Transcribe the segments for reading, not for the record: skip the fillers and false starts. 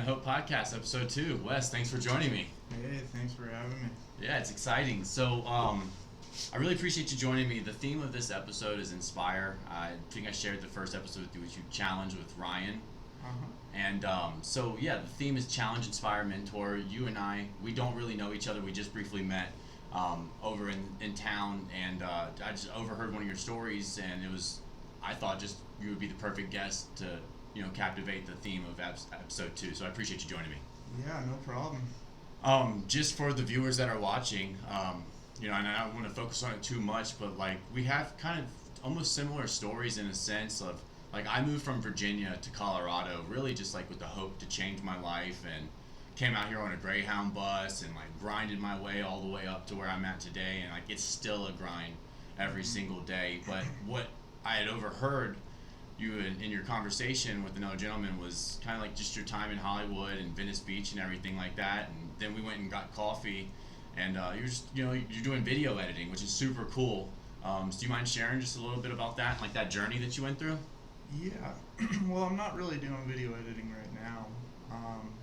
Hope Podcast, episode 2. Wes, thanks for joining me. Hey, thanks for having me. Yeah, it's exciting. So, I really appreciate you joining me. The theme of this episode is inspire. I think I shared the first episode with you, which you challenge with Ryan. Uh-huh. And the theme is challenge, inspire, mentor. You and I, we don't really know each other. We just briefly met over in town, and I just overheard one of your stories, and I thought just you would be the perfect guest to, captivate the theme of episode 2. So I appreciate you joining me. Yeah, no problem. Just for the viewers that are watching, and I don't want to focus on it too much, but like we have kind of almost similar stories in a sense of like I moved from Virginia to Colorado really just like with the hope to change my life, and came out here on a Greyhound bus and like grinded my way all the way up to where I'm at today, and like it's still a grind every single day. But what I had overheard you in your conversation with another gentleman was kind of like just your time in Hollywood and Venice Beach and everything like that, and then we went and got coffee, and you're doing video editing, which is super cool. So do you mind sharing just a little bit about that, like that journey that you went through? Yeah. Well, I'm not really doing video editing right now.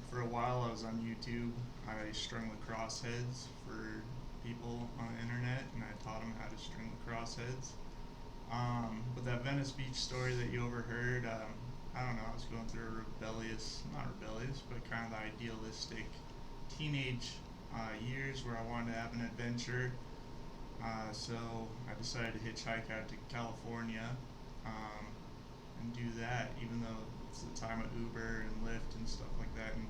For a while I was on YouTube. I strung lacrosse heads for people on the internet, and I taught them how to string lacrosse heads. But that Venice Beach story that you overheard, I don't know, I was going through not rebellious, but kind of the idealistic teenage years where I wanted to have an adventure. So I decided to hitchhike out to California and do that, even though it's the time of Uber and Lyft and stuff like that. And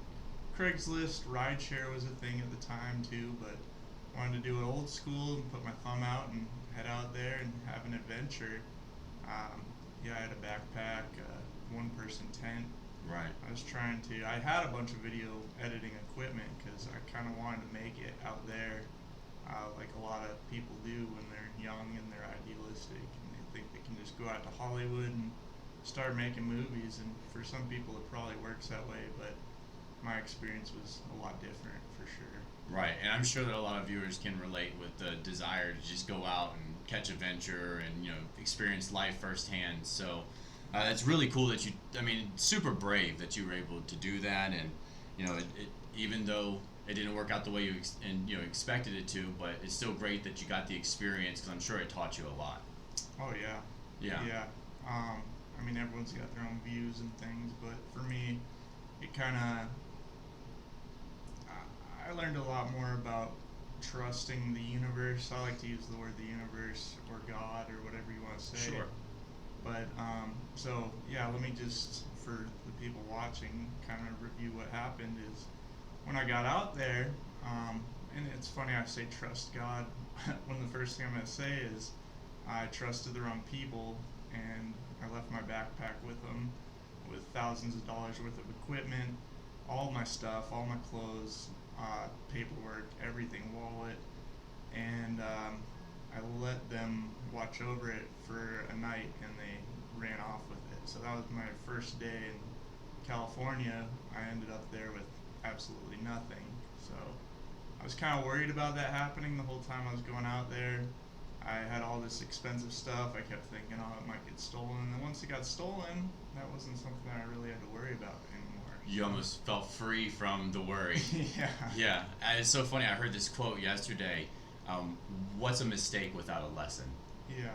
Craigslist, rideshare was a thing at the time too, but wanted to do it old school and put my thumb out and head out there and have an adventure. I had a backpack, one-person tent. Right. I had a bunch of video editing equipment because I kind of wanted to make it out there like a lot of people do when they're young and they're idealistic and they think they can just go out to Hollywood and start making movies, and for some people it probably works that way, but my experience was a lot different for sure. Right, and I'm sure that a lot of viewers can relate with the desire to just go out and catch adventure and experience life firsthand. So it's really cool that super brave that you were able to do that, and even though it didn't work out the way you expected it to, but it's still great that you got the experience because I'm sure it taught you a lot. Oh yeah. Yeah. Everyone's got their own views and things, but for me, it kind of I learned a lot more about trusting the universe. I like to use the word the universe or God or whatever you want to say. Sure. But let me just, for the people watching, kind of review what happened. Is when I got out there, and it's funny I say trust God when the first thing I'm going to say is I trusted the wrong people, and I left my backpack with them with thousands of dollars worth of equipment, all my stuff, all my clothes, paperwork, everything, wallet, and I let them watch over it for a night, and they ran off with it. So that was my first day in California. I ended up there with absolutely nothing. So I was kind of worried about that happening the whole time I was going out there. I had all this expensive stuff. I kept thinking, oh, it might get stolen. And then once it got stolen, that wasn't something I really had to worry about anymore. You almost felt free from the worry. Yeah. Yeah. It's so funny. I heard this quote yesterday. What's a mistake without a lesson? Yeah.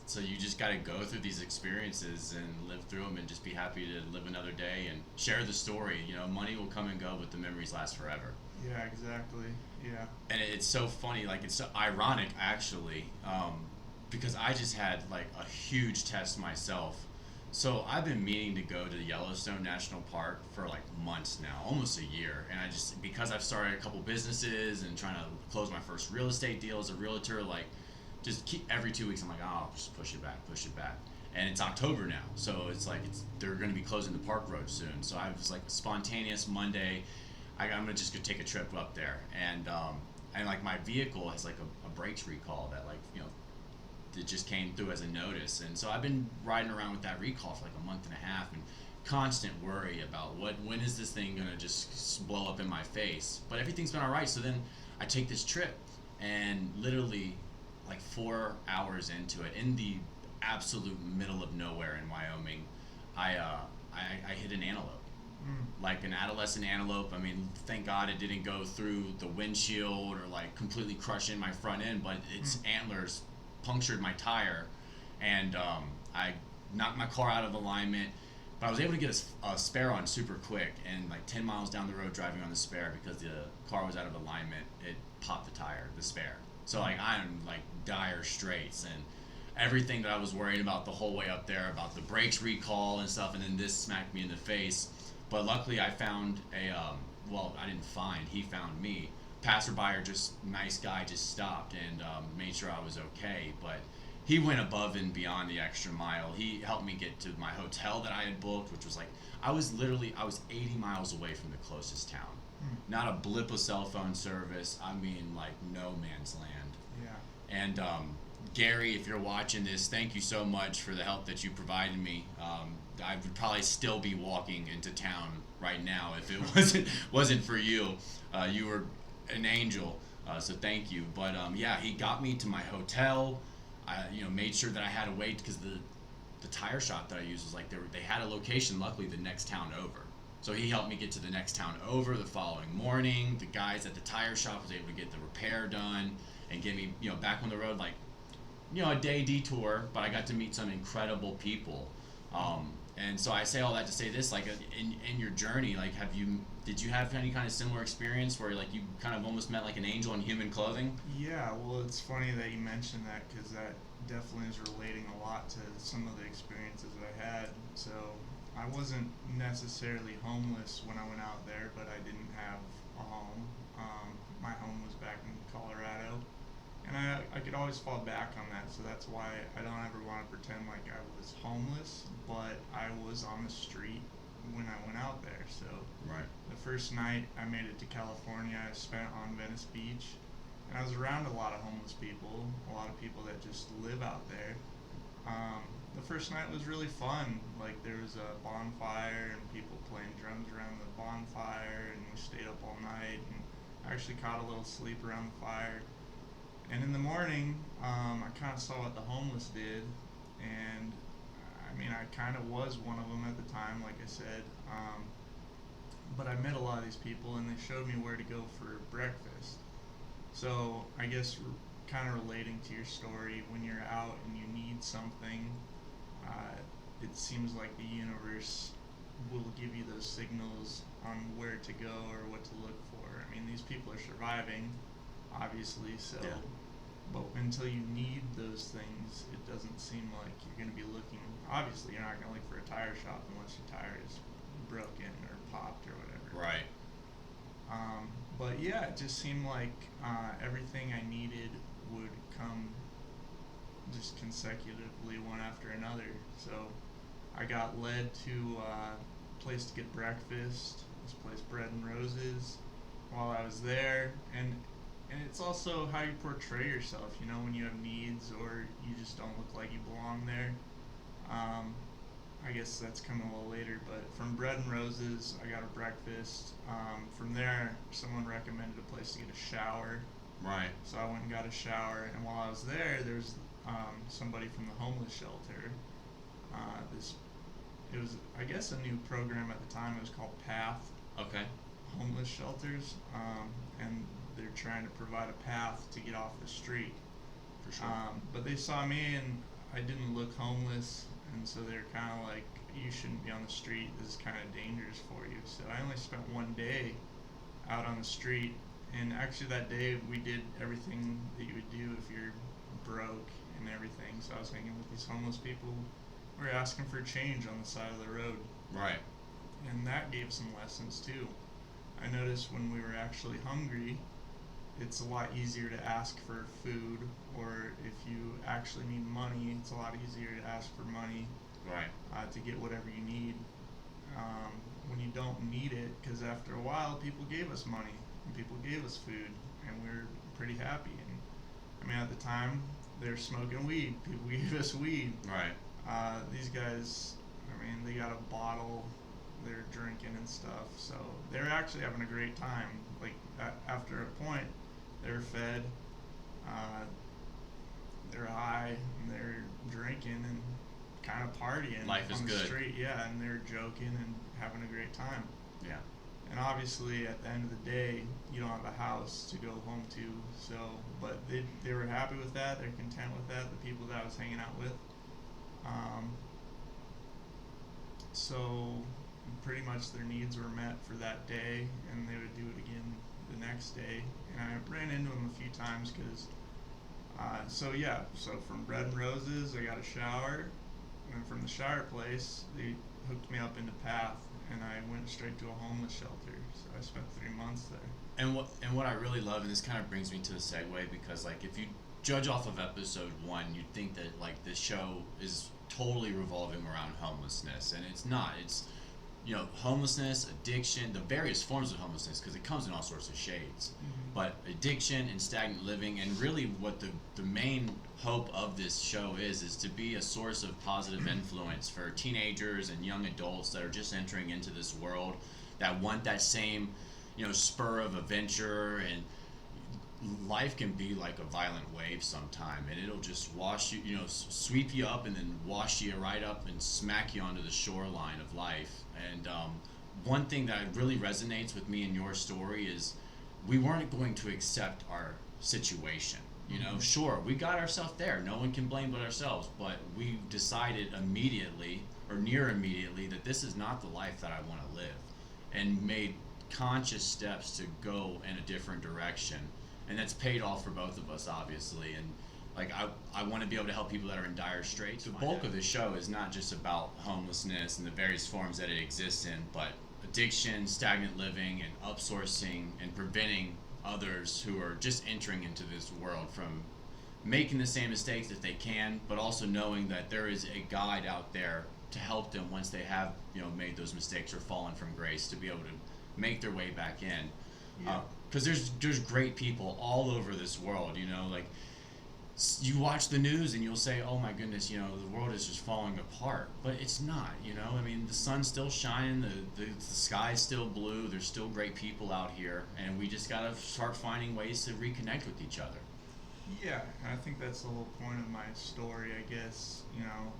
So you just got to go through these experiences and live through them and just be happy to live another day and share the story. Money will come and go, but the memories last forever. Yeah, exactly. Yeah. And it's so funny, like it's so ironic actually, because I just had like a huge test myself. So I've been meaning to go to Yellowstone National Park for like months now, almost a year. And because I've started a couple businesses and trying to close my first real estate deal as a realtor, like just every 2 weeks I'm like, oh, I'll just push it back. And it's October now, so it's like they're going to be closing the park road soon. So I was like spontaneous Monday, I'm gonna just go take a trip up there, and like my vehicle has like a brakes recall that it just came through as a notice, and so I've been riding around with that recall for like a month and a half, and constant worry about when is this thing gonna just blow up in my face. But everything's been all right. So then I take this trip, and literally like 4 hours into it, in the absolute middle of nowhere in Wyoming, I hit an antelope. Mm. like an adolescent antelope. I mean, thank God it didn't go through the windshield or like completely crush in my front end, but its Mm. antlers punctured my tire, and I knocked my car out of alignment. But I was able to get a spare on super quick, and like 10 miles down the road driving on the spare because the car was out of alignment, it popped the tire, the spare. So like I'm like dire straits, and everything that I was worried about the whole way up there about the brakes recall and stuff, and then this smacked me in the face. But luckily, I found a well, I didn't find. He found me. Passerby or just nice guy just stopped and made sure I was okay. But he went above and beyond the extra mile. He helped me get to my hotel that I had booked, which was like I was 80 miles away from the closest town. Mm. Not a blip of cell phone service. I mean, like no man's land. Yeah. And Gary, if you're watching this, thank you so much for the help that you provided me. I would probably still be walking into town right now if it wasn't for you. You were an angel, so thank you. But yeah, he got me to my hotel. I made sure that I had to wait because the tire shop that I used was like they had a location. Luckily, the next town over. So he helped me get to the next town over the following morning. The guys at the tire shop was able to get the repair done and get me back on the road like a day detour, but I got to meet some incredible people. And so I say all that to say this, like in your journey, like did you have any kind of similar experience where like you kind of almost met like an angel in human clothing? Yeah, well, it's funny that you mentioned that because that definitely is relating a lot to some of the experiences that I had. So I wasn't necessarily homeless when I went out there, but I didn't have a home. My home was back in Colorado, and I could always fall back on that. So that's why I don't ever want to pretend like I was homeless, but I was on the street when I went out there. So Right. the first night I made it to California, I spent on Venice Beach, and I was around a lot of homeless people, a lot of people that just live out there. The first night was really fun. Like there was a bonfire and people playing drums around the bonfire, and we stayed up all night. And I actually caught a little sleep around the fire. And in the morning, I kind of saw what the homeless did, and I mean, I kind of was one of them at the time, like I said. But I met a lot of these people, and they showed me where to go for breakfast. So I guess kind of relating to your story, when you're out and you need something, it seems like the universe will give you those signals on where to go or what to look for. I mean, these people are surviving, obviously, so. Yeah. But until you need those things, it doesn't seem like you're going to be looking. Obviously, you're not going to look for a tire shop unless your tire is broken or popped or whatever. Right. But yeah, it just seemed like everything I needed would come just consecutively one after another. So I got led to a place to get breakfast. This place, Bread and Roses. While I was there, and it's also how you portray yourself. You know, when you have needs or you just don't look like you belong there. I guess that's coming a little later, but from Bread and Roses, I got a breakfast. From there, someone recommended a place to get a shower, Right. so I went and got a shower. And while I was there was somebody from the homeless shelter. It was, I guess, a new program at the time. It was called PATH, Okay. Homeless Shelters, and they're trying to provide a path to get off the street. For sure. But they saw me and I didn't look homeless, and so they're kind of like, you shouldn't be on the street. This is kind of dangerous for you. So I only spent one day out on the street, and actually that day we did everything that you would do if you're broke and everything. So I was hanging with these homeless people. We were asking for change on the side of the road, Right. and that gave some lessons too. I noticed when we were actually hungry, it's a lot easier to ask for food, or if you actually need money, it's a lot easier to ask for money Right. to get whatever you need when you don't need it, because after a while people gave us money and people gave us food and we were pretty happy. And I mean, at the time they were smoking weed, people gave us weed. Right. These guys, I mean, they got a bottle, they're drinking and stuff, so they were actually having a great time. Like after a point, they were fed, they're high, and they're drinking, and kind of partying Life is on the good. street, yeah, and they're joking and having a great time. Yeah. And obviously, at the end of the day, you don't have a house to go home to. So, but they were happy with that. They're content with that. The people that I was hanging out with. Um, so, pretty much their needs were met for that day, and they would do it again the next day. And I ran into them a few times because. So yeah, so from Bread and Roses, I got a shower, and from the shower place, they hooked me up into Path, and I went straight to a homeless shelter. So I spent 3 months there. And what I really love, and this kind of brings me to the segue, because like if you judge off of episode 1, you'd think that like this show is totally revolving around homelessness, and it's not. It's homelessness, addiction, the various forms of homelessness, because it comes in all sorts of shades. Mm-hmm. But addiction and stagnant living, and really what the main hope of this show is to be a source of positive influence for teenagers and young adults that are just entering into this world, that want that same spur of adventure. And life can be like a violent wave sometime, and it'll just wash you, sweep you up and then wash you right up and smack you onto the shoreline of life. And one thing that really resonates with me in your story is we weren't going to accept our situation. Sure, we got ourselves there. No one can blame but ourselves. But we decided immediately or near immediately that this is not the life that I want to live, and made conscious steps to go in a different direction. And that's paid off for both of us, obviously. And like I want to be able to help people that are in dire straits. The bulk of the show is not just about homelessness and the various forms that it exists in, but addiction, stagnant living, and upsourcing, and preventing others who are just entering into this world from making the same mistakes that they can, but also knowing that there is a guide out there to help them once they have made those mistakes or fallen from grace, to be able to make their way back in. Yeah. Because there's great people all over this world. Like you watch the news and you'll say, oh my goodness, the world is just falling apart, but it's not. I mean, the sun's still shining, the sky's still blue, there's still great people out here, and we just gotta start finding ways to reconnect with each other. Yeah, and I think that's the whole point of my story, I guess.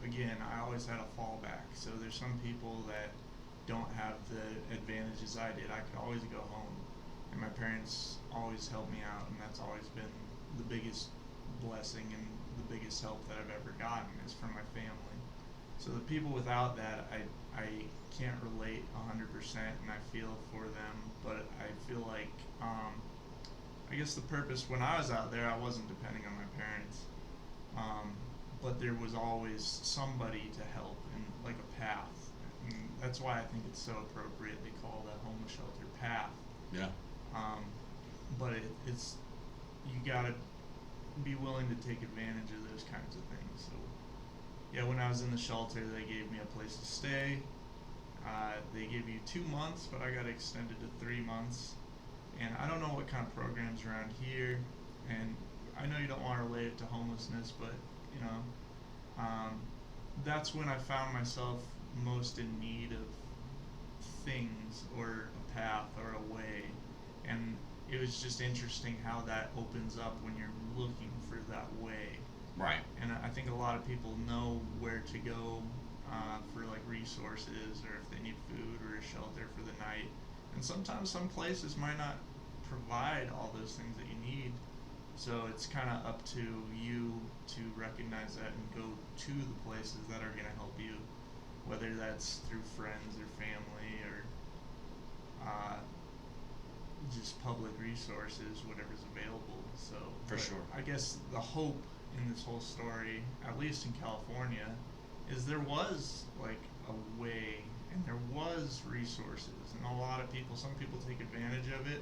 Again, I always had a fallback. So there's some people that don't have the advantages I did. I could always go home, and my parents always helped me out, and that's always been the biggest blessing and the biggest help that I've ever gotten is from my family. So the people without that, I can't relate 100%, and I feel for them, but I feel like I guess the purpose when I was out there, I wasn't depending on my parents, but there was always somebody to help and like a path. And that's why I think it's so appropriately called a homeless shelter path. Yeah. But it's you gotta be willing to take advantage of those kinds of things. So yeah, when I was in the shelter, they gave me a place to stay. They give you 2 months, but I got extended to 3 months. And I don't know what kind of programs around here, and I know you don't want to relate it to homelessness, but that's when I found myself most in need of things or a path or a way. And it was just interesting how that opens up when you're looking for that way. Right. And I think a lot of people know where to go for like resources, or if they need food or a shelter for the night. And sometimes some places might not provide all those things that you need. So it's kind of up to you to recognize that and go to the places that are going to help you, whether that's through friends or family or just public resources, whatever's available. So For sure. I guess the hope in this whole story, at least in California, is there was like a way and there was resources, and a lot of people, some people take advantage of it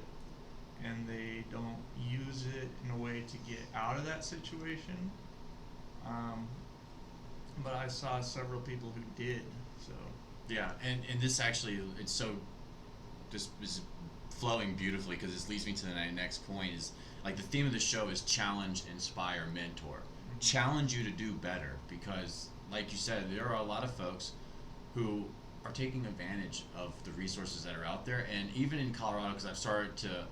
and they don't use it in a way to get out of that situation. But I saw several people who did. So Yeah, and this actually, this is flowing beautifully, because this leads me to the next point. Is like the theme of the show is challenge, inspire, mentor. Challenge you to do better, because like you said, there are a lot of folks who are taking advantage of the resources that are out there. And even in Colorado, because I've started to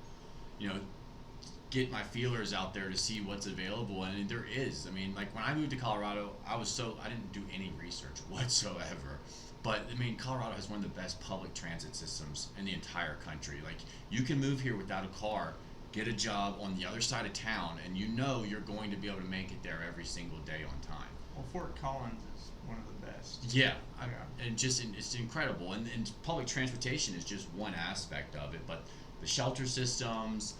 get my feelers out there to see what's available, and there is. I mean, like when I moved to Colorado, I didn't do any research whatsoever. But I mean, Colorado has one of the best public transit systems in the entire country. Like you can move here without a car, get a job on the other side of town, and you know you're going to be able to make it there every single day on time. Well, Fort Collins is one of the best. Yeah, Yeah. and just it's incredible. And public transportation is just one aspect of it, but the shelter systems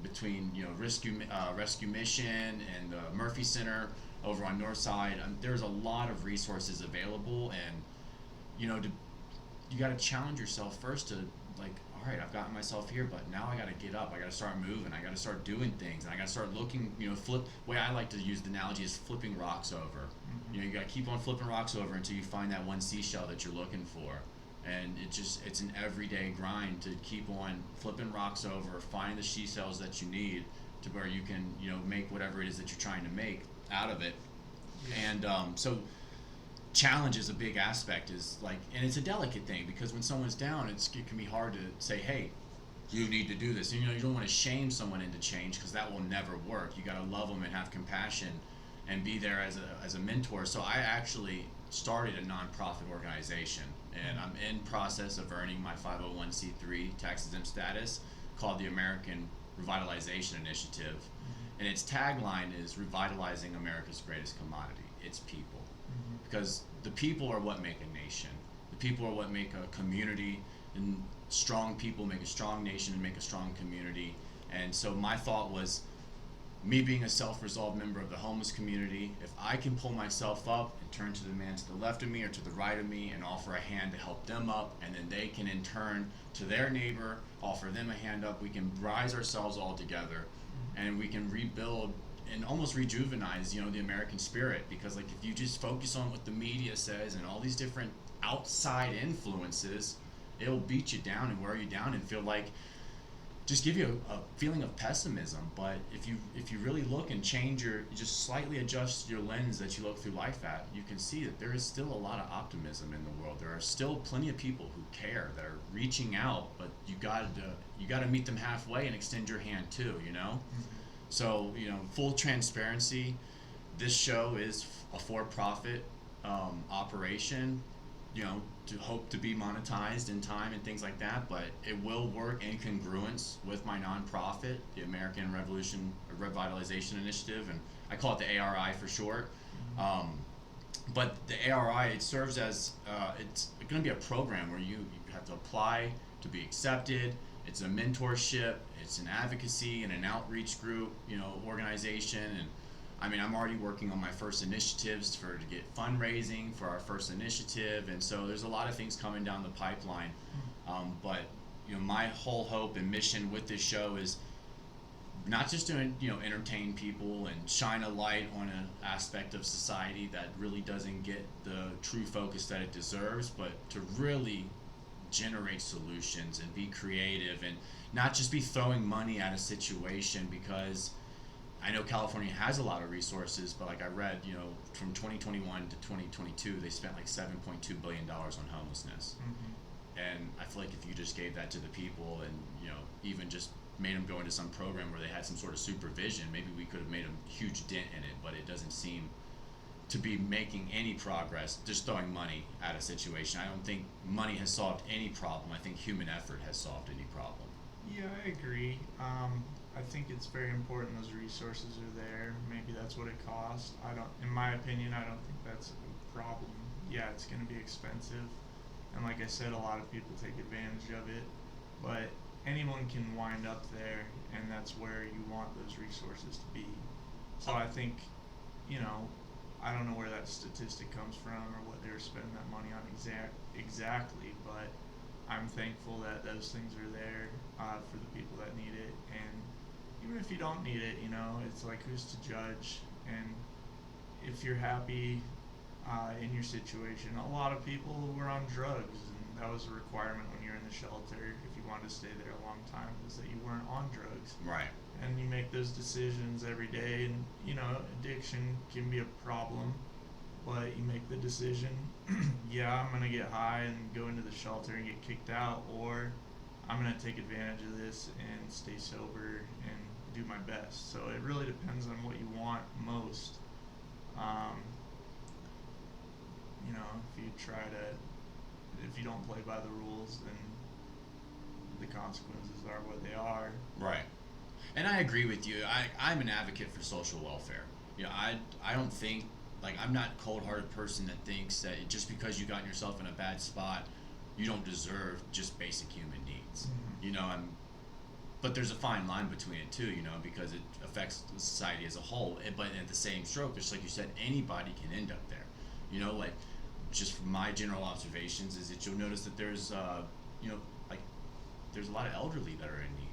between rescue mission and the Murphy Center over on North Side, there's a lot of resources available, and you got to challenge yourself first to like, all right, I've gotten myself here, but now I got to get up. I got to start moving. I got to start doing things, and I got to start looking. Flip. Way I like to use the analogy is flipping rocks over. Mm-hmm. You got to keep on flipping rocks over until you find that one seashell that you're looking for. And it's an everyday grind to keep on flipping rocks over, finding the seashells that you need to where you can make whatever it is that you're trying to make out of it. Yeah. And so challenge is a big aspect, is like, and it's a delicate thing because when someone's down, it can be hard to say, hey, you need to do this. And you don't want to shame someone into change because that will never work. You got to love them and have compassion and be there as a mentor. So I actually started a nonprofit organization, and I'm in process of earning my 501c3 tax exempt status, called the American Revitalization Initiative. And its tagline is revitalizing America's greatest commodity, its people. Because the people are what make a nation. The people are what make a community, and strong people make a strong nation and make a strong community. And so my thought was, me being a self-resolved member of the homeless community, if I can pull myself up and turn to the man to the left of me or to the right of me and offer a hand to help them up, and then they can in turn to their neighbor offer them a hand up, we can rise ourselves all together, and we can rebuild and almost rejuvenize the American spirit. Because like if you just focus on what the media says and all these different outside influences, it'll beat you down and wear you down and feel like just give you a feeling of pessimism. But if you really look and you just slightly adjust your lens that you look through life at, you can see that there is still a lot of optimism in the world. There are still plenty of people who care, that are reaching out, but you got to meet them halfway and extend your hand too. So full transparency, this show is a for-profit operation, to hope to be monetized in time and things like that, but it will work in congruence with my nonprofit, the American Revitalization Initiative, and I call it the ARI for short. But the ARI, it serves as, it's going to be a program where you have to apply to be accepted. It's a mentorship, it's an advocacy and an outreach group, organization. And I mean, I'm already working on my first initiatives to get fundraising for our first initiative, and so there's a lot of things coming down the pipeline. But my whole hope and mission with this show is not just to entertain people and shine a light on an aspect of society that really doesn't get the true focus that it deserves, but to really generate solutions and be creative and not just be throwing money at a situation. Because I know California has a lot of resources, but like I read, from 2021 to 2022, they spent like $7.2 billion on homelessness. And I feel like if you just gave that to the people and, even just made them go into some program where they had some sort of supervision, maybe we could have made a huge dent in it, but it doesn't seem to be making any progress just throwing money at a situation. I don't think money has solved any problem. I think human effort has solved any problem. Yeah, I agree. I think it's very important those resources are there. Maybe that's what it costs. In my opinion, I don't think that's a problem. Yeah, it's going to be expensive. And like I said, a lot of people take advantage of it. But anyone can wind up there, and that's where you want those resources to be. So I think, I don't know where that statistic comes from or what they were spending that money on exactly, but I'm thankful that those things are there for the people that need it. And even if you don't need it, it's like, who's to judge? And if you're happy in your situation, a lot of people were on drugs, and that was a requirement when you're in the shelter, if you wanted to stay there a long time, is that you weren't on drugs. Right. And you make those decisions every day, and addiction can be a problem, but you make the decision, yeah, I'm gonna get high and go into the shelter and get kicked out, or I'm gonna take advantage of this and stay sober and do my best. So it really depends on what you want most. Um, if you if you don't play by the rules, then the consequences are what they are. Right. And I agree with you. I'm an advocate for social welfare. I don't think, like, I'm not a cold-hearted person that thinks that just because you got yourself in a bad spot, you don't deserve just basic human needs. But there's a fine line between it too, because it affects the society as a whole. But at the same stroke, just like you said, anybody can end up there. Like, just from my general observations, is that you'll notice that there's, like, there's a lot of elderly that are in need.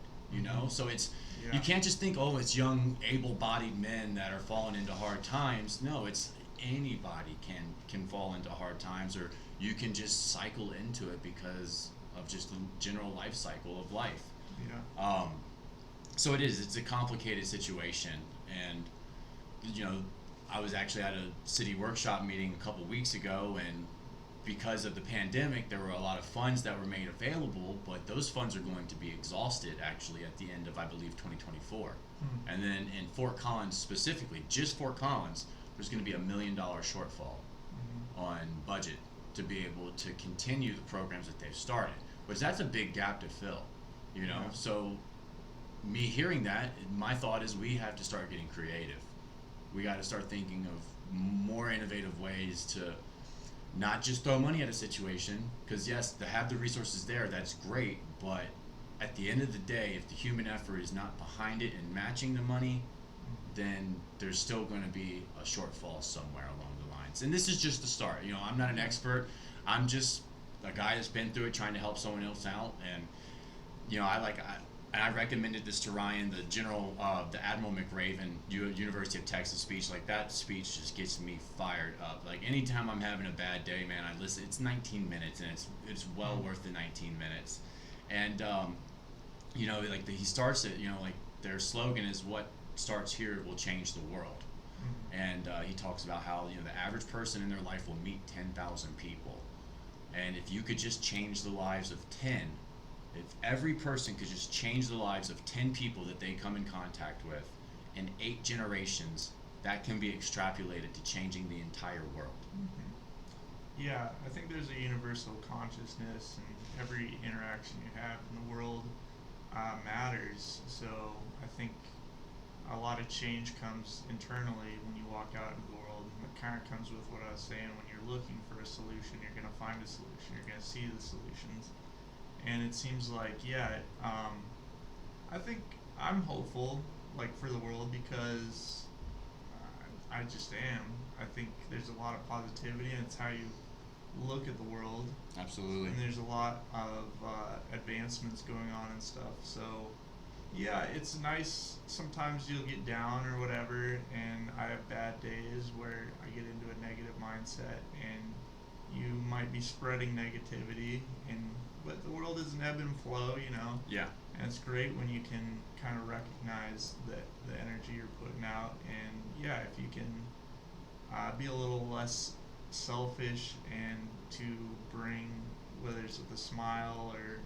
So it's you can't just think, oh, it's young, able-bodied men that are falling into hard times. No, it's anybody can fall into hard times, or you can just cycle into it because of just the general life cycle of life. Yeah. So it's a complicated situation, and I was actually at a city workshop meeting a couple weeks ago, and because of the pandemic, there were a lot of funds that were made available, but those funds are going to be exhausted actually at the end of, I believe, 2024. And then in Fort Collins specifically, just Fort Collins, there's going to be $1 million shortfall on budget to be able to continue the programs that they've started, which that's a big gap to fill. So me hearing that, my thought is we have to start getting creative. We got to start thinking of more innovative ways to not just throw money at a situation, because yes, to have the resources there, that's great, but at the end of the day, if the human effort is not behind it and matching the money, then there's still going to be a shortfall somewhere along the lines. And this is just the start. I'm not an expert. I'm just a guy that's been through it, trying to help someone else out. And I recommended this to Ryan, the Admiral McRaven University of Texas speech. Like, that speech just gets me fired up. Like, anytime I'm having a bad day, man, I listen. It's 19 minutes, and it's well worth the 19 minutes. And like he starts it. Like, their slogan is, "What starts here will change the world." And he talks about how the average person in their life will meet 10,000 people, and if you could just change the lives of 10. If every person could just change the lives of 10 people that they come in contact with in 8 generations, that can be extrapolated to changing the entire world. Yeah, I think there's a universal consciousness, and every interaction you have in the world matters. So I think a lot of change comes internally when you walk out into the world. And it kind of comes with what I was saying. When you're looking for a solution, you're going to find a solution. You're going to see the solutions. And it seems like, I think I'm hopeful, like, for the world, because I just am. I think there's a lot of positivity, and it's how you look at the world. Absolutely. And there's a lot of advancements going on and stuff. So, yeah, it's nice. Sometimes you'll get down or whatever, and I have bad days where I get into a negative mindset, and you might be spreading negativity, but the world is an ebb and flow, Yeah. And it's great when you can kind of recognize the energy you're putting out, and if you can be a little less selfish and to bring, whether it's with a smile or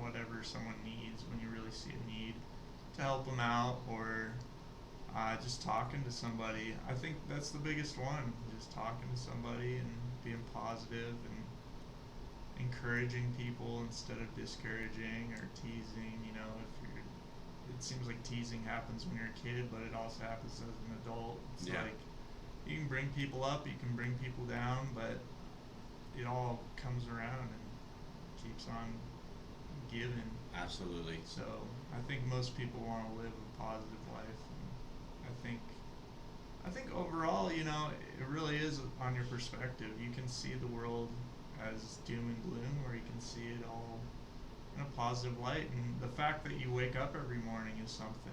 whatever someone needs when you really see a need, to help them out, or just talking to somebody. I think that's the biggest one, just talking to somebody and being positive and encouraging people instead of discouraging or teasing. It seems like teasing happens when you're a kid, but it also happens as an adult. It's like, you can bring people up, you can bring people down, but it all comes around and keeps on giving. Absolutely. So I think most people want to live a positive life, and I think overall, it really is on your perspective. You can see the world as doom and gloom, or you can see it all in a positive light. And the fact that you wake up every morning is something.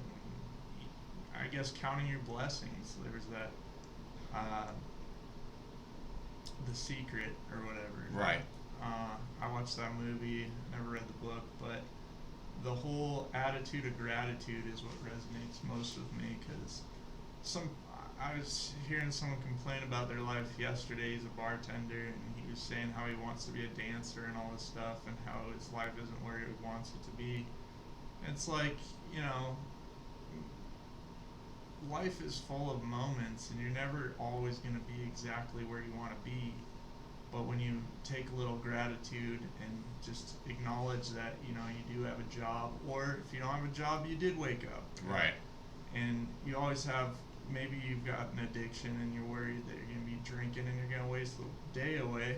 I guess counting your blessings. There's that, The Secret or whatever. Right. I watched that movie. Never read the book, but the whole attitude of gratitude is what resonates most with me, because I was hearing someone complain about their life yesterday. He's a bartender, and he was saying how he wants to be a dancer and all this stuff, and how his life isn't where he wants it to be. And it's like, life is full of moments, and you're never always going to be exactly where you want to be. But when you take a little gratitude and just acknowledge that, you do have a job, or if you don't have a job, you did wake up. Right. And you always have, maybe you've got an addiction and you're worried that you're going to be drinking and you're going to waste the day away.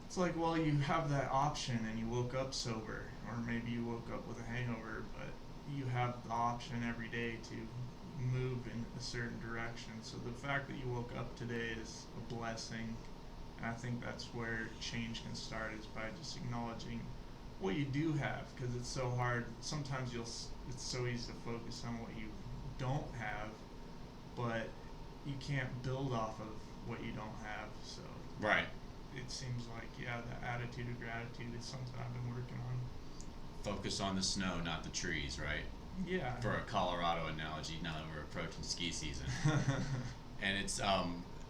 It's like, well, you have that option and you woke up sober, or maybe you woke up with a hangover, but you have the option every day to move in a certain direction. So the fact that you woke up today is a blessing. And I think that's where change can start, is by just acknowledging what you do have, because it's so hard. Sometimes it's so easy to focus on what you don't have, but you can't build off of what you don't have. So Right. it seems like, yeah, the attitude of gratitude is something I've been working on. Focus on the snow, not the trees, right? Yeah. For a Colorado analogy, now that we're approaching ski season. And it's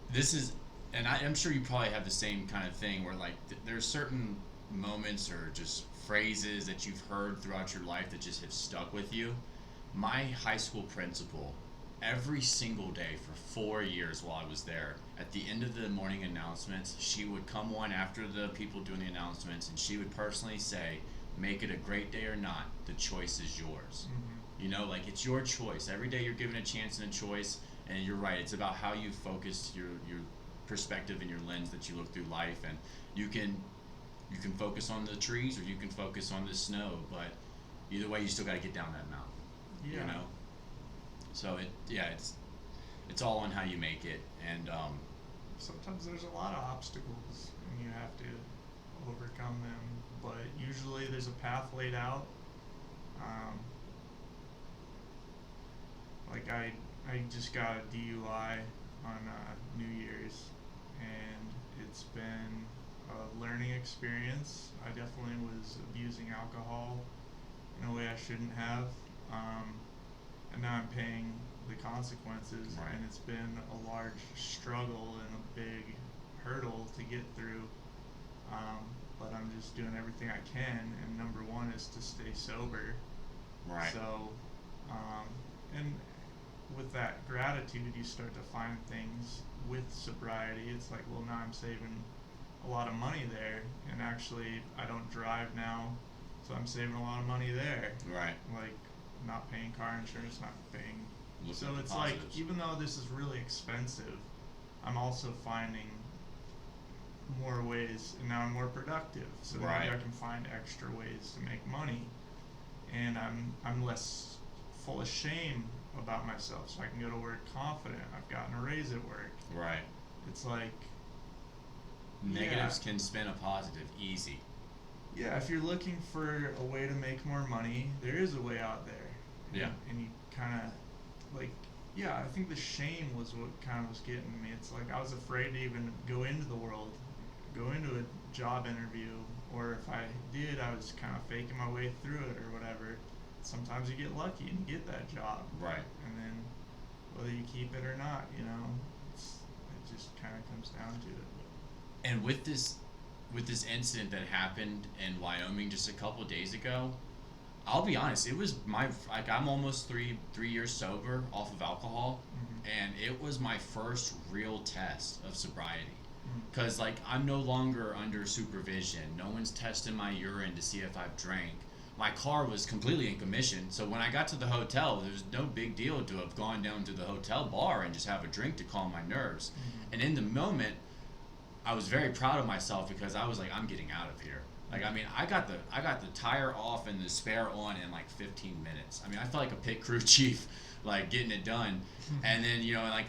this is, and I'm sure you probably have the same kind of thing where like there's certain moments or just phrases that you've heard throughout your life that just have stuck with you. My high school principal, every single day for 4 years while I was there, at the end of the morning announcements, she would come on after the people doing the announcements, and she would personally say, make it a great day or not, the choice is yours. Like it's your choice. Every day you're given a chance and a choice, and you're right, it's about how you focus your perspective and your lens that you look through life. And you can focus on the trees or you can focus on the snow, but either way you still got to get down that mountain. Yeah. So it's all on how you make it. And Sometimes there's a lot of obstacles and you have to overcome them, but usually there's a path laid out. Like I just got a DUI on New Year's, and it's been a learning experience. I definitely was abusing alcohol in a way I shouldn't have, and now I'm paying the consequences. Right. And it's been a large struggle and a big hurdle to get through, but I'm just doing everything I can, and number one is to stay sober. Right. So, and with that gratitude, you start to find things with sobriety. It's like, well, now I'm saving a lot of money there, and actually I don't drive now, so I'm saving a lot of money there. Right. Like not paying car insurance, not paying. Look So at the it's like, positives. even though this is really expensive, I'm also finding more ways, and now I'm more productive. So Right. maybe I can find extra ways to make money, and I'm less full of shame about myself, so I can go to work confident. I've gotten a raise at work. Right. It's like, Negatives can spin a positive easy. yeah, if you're looking for a way to make more money, there is a way out there. Yeah. And you kind of, like, yeah, I think the shame was what kind of was getting to me. It's like I was afraid to even go into the world, go into a job interview, or if I did, I was kind of faking my way through it or whatever. Sometimes you get lucky and you get that job. Right. And then whether you keep it or not, it just kind of comes down to it. And with this incident that happened in Wyoming just a couple of days ago, I'll be honest, it was I'm almost three years sober off of alcohol, and it was my first real test of sobriety. Because I'm no longer under supervision. No one's testing my urine to see if I've drank. My car was completely in commission, so when I got to the hotel, there was no big deal to have gone down to the hotel bar and just have a drink to calm my nerves. And in the moment, I was very proud of myself, because I was like, I'm getting out of here. I got the tire off and the spare on in 15 minutes. I felt like a pit crew chief, getting it done. And then,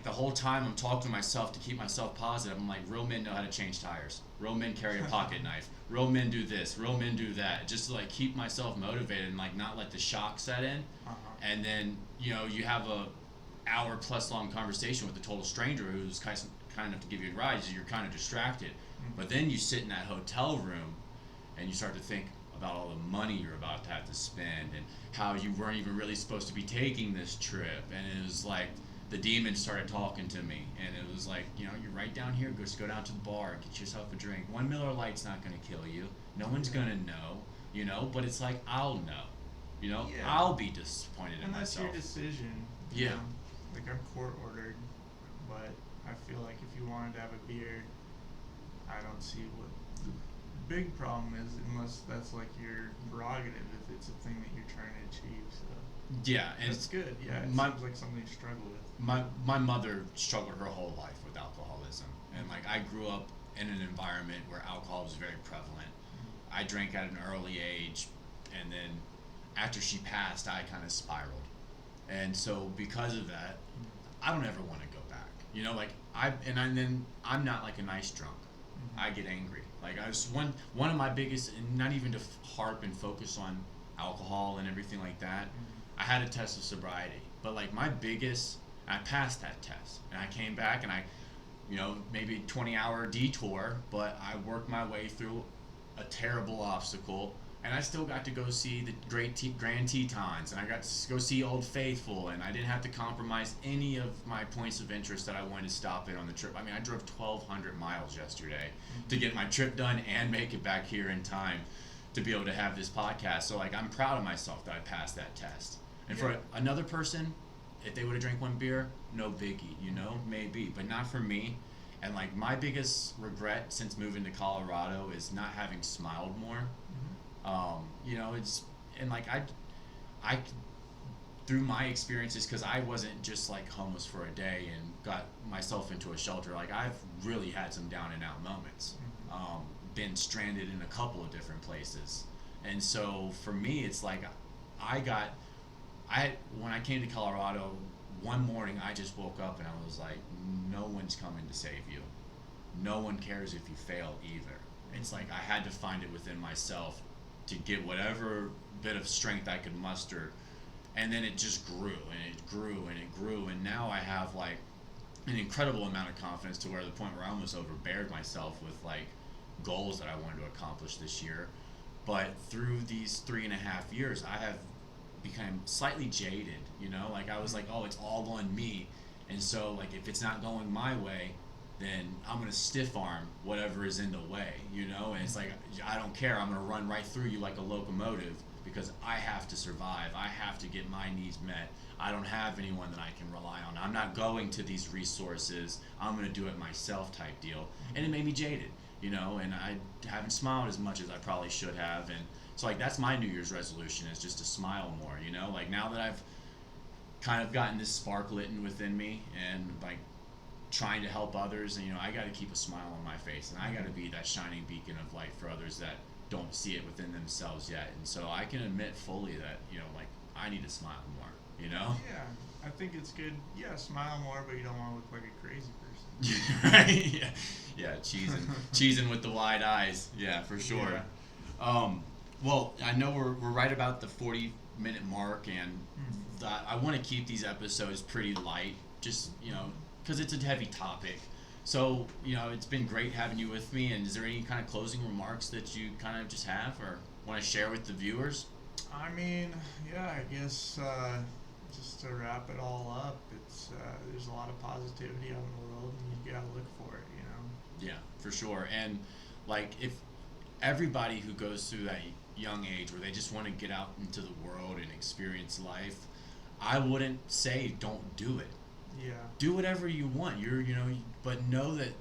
the whole time I'm talking to myself to keep myself positive. I'm like, real men know how to change tires. Real men carry a pocket knife. Real men do this. Real men do that. Just to keep myself motivated and not let the shock set in. And then, you have a hour plus long conversation with a total stranger who's kind enough to give you a ride, so you're kind of distracted. But then you sit in that hotel room and you start to think about all the money you're about to have to spend, and how you weren't even really supposed to be taking this trip. And it was like the demons started talking to me, and it was like, you're right down here, just go down to the bar and get yourself a drink. 1 Miller Lite's not going to kill you. No one's going to know, but it's like, I'll know. Yeah. I'll be disappointed in And that's myself. your decision. Yeah. like I'm court ordered, but I feel like if you wanted to have a beer, I don't see what the big problem is unless that's like your prerogative if it's a thing that you're trying to achieve. So Yeah, and that's good. Yeah, it my seems like something you struggle with. my mother struggled her whole life with alcoholism, and like I grew up in an environment where alcohol was very prevalent. I drank at an early age, and then after she passed, I kind of spiraled, and so because of that, I don't ever want to go back. You know, like then I'm not like a nice drunk. I get angry. Like I was one of my biggest, and not even to harp and focus on alcohol and everything like that. I had a test of sobriety, but like my biggest, I passed that test, and I came back, and I, maybe 20-hour detour, but I worked my way through a terrible obstacle, and I still got to go see the Grand Tetons, and I got to go see Old Faithful, and I didn't have to compromise any of my points of interest that I wanted to stop in on the trip. I mean, I drove 1,200 miles yesterday to get my trip done and make it back here in time to be able to have this podcast. So like, I'm proud of myself that I passed that test. And for another person, if they would have drank one beer, no biggie, maybe, but not for me. And like my biggest regret since moving to Colorado is not having smiled more. It's, and like I through my experiences, because I wasn't just like homeless for a day and got myself into a shelter. Like I've really had some down and out moments. Been stranded in a couple of different places, and so for me, it's like when I came to Colorado, one morning I just woke up and I was like, no one's coming to save you. No one cares if you fail either. It's like I had to find it within myself to get whatever bit of strength I could muster. And then it just grew and it grew and it grew. And now I have like an incredible amount of confidence to where the point where I almost overbeared myself with like goals that I wanted to accomplish this year. But through these 3.5 years, I have become slightly jaded, like I was like, oh, it's all on me. And so like if it's not going my way, then I'm gonna stiff arm whatever is in the way, and it's like I don't care, I'm gonna run right through you like a locomotive because I have to survive, I have to get my needs met. I don't have anyone that I can rely on. I'm not going to these resources, I'm gonna do it myself type deal. And it made me jaded, and I haven't smiled as much as I probably should have. And so like that's my New Year's resolution, is just to smile more, like now that I've kind of gotten this spark lit within me and like trying to help others, and I got to keep a smile on my face, and I got to be that shining beacon of light for others that don't see it within themselves yet. And so I can admit fully that like I need to smile more. Yeah, I think it's good. Yeah, smile more, but you don't want to look like a crazy person. Right? Yeah, cheesing with the wide eyes. Yeah, for sure. Yeah. Well, I know we're right about the 40-minute mark, and I want to keep these episodes pretty light, just because it's a heavy topic. So it's been great having you with me. And is there any kind of closing remarks that you kind of just have or want to share with the viewers? I mean, yeah, I guess just to wrap it all up, it's there's a lot of positivity out in the world, and you gotta look for it. Yeah, for sure. And like if everybody who goes through that young age where they just want to get out into the world and experience life, I wouldn't say don't do it. Yeah. Do whatever you want. But know that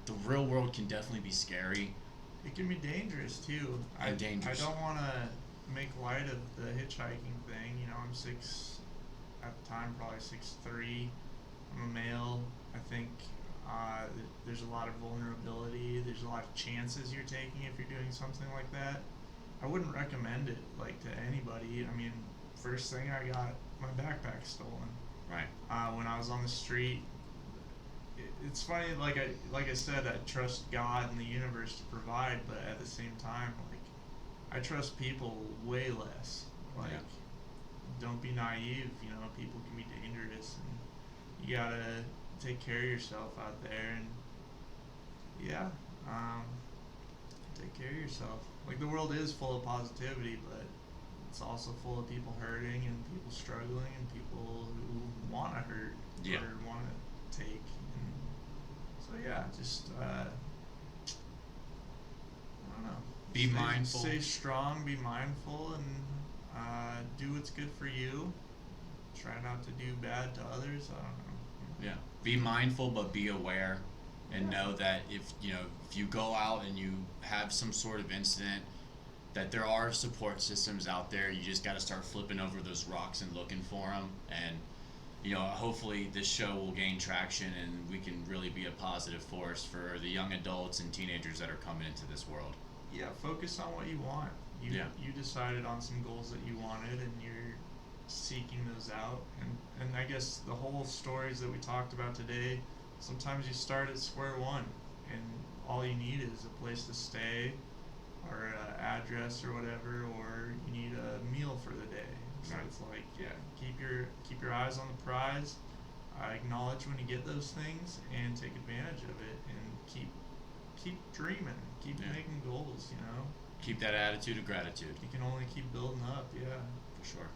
the real world can definitely be scary. It can be dangerous too. Dangerous. I don't want to make light of the hitchhiking thing. I'm at the time probably 6'3". I'm a male. I think there's a lot of vulnerability. There's a lot of chances you're taking if you're doing something like that. I wouldn't recommend it like to anybody. I mean, first thing I got my backpack stolen. Right. When I was on the street, it's funny. Like I said, I trust God and the universe to provide, but at the same time, like I trust people way less. Like, don't be naive. People can be dangerous, and you gotta take care of yourself out there. And yeah, take care of yourself. Like the world is full of positivity, but it's also full of people hurting and people struggling and people who want to hurt or want to take. And so yeah, just I don't know. Be mindful. Stay strong. Be mindful, and do what's good for you. try not to do bad to others. I don't know. Yeah. Be mindful, but be aware, and know that if you go out and you have some sort of incident, that there are support systems out there. You just got to start flipping over those rocks and looking for them. And hopefully this show will gain traction, and we can really be a positive force for the young adults and teenagers that are coming into this world. Yeah, focus on what you want. You decided on some goals that you wanted, and you're seeking those out. And I guess the whole stories that we talked about today, sometimes you start at square one, and all you need is a place to stay, or an address or whatever, or you need a meal for the day. So it's like, yeah, keep your eyes on the prize. Acknowledge when you get those things, and take advantage of it, and keep dreaming, keep making goals. Keep that attitude of gratitude. You can only keep building up. Yeah, For sure.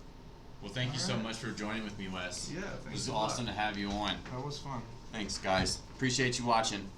Well, thank you so much for joining with me, Wes. Yeah, It thanks was a lot. awesome to have you on. That was fun. Thanks, guys. Appreciate you watching.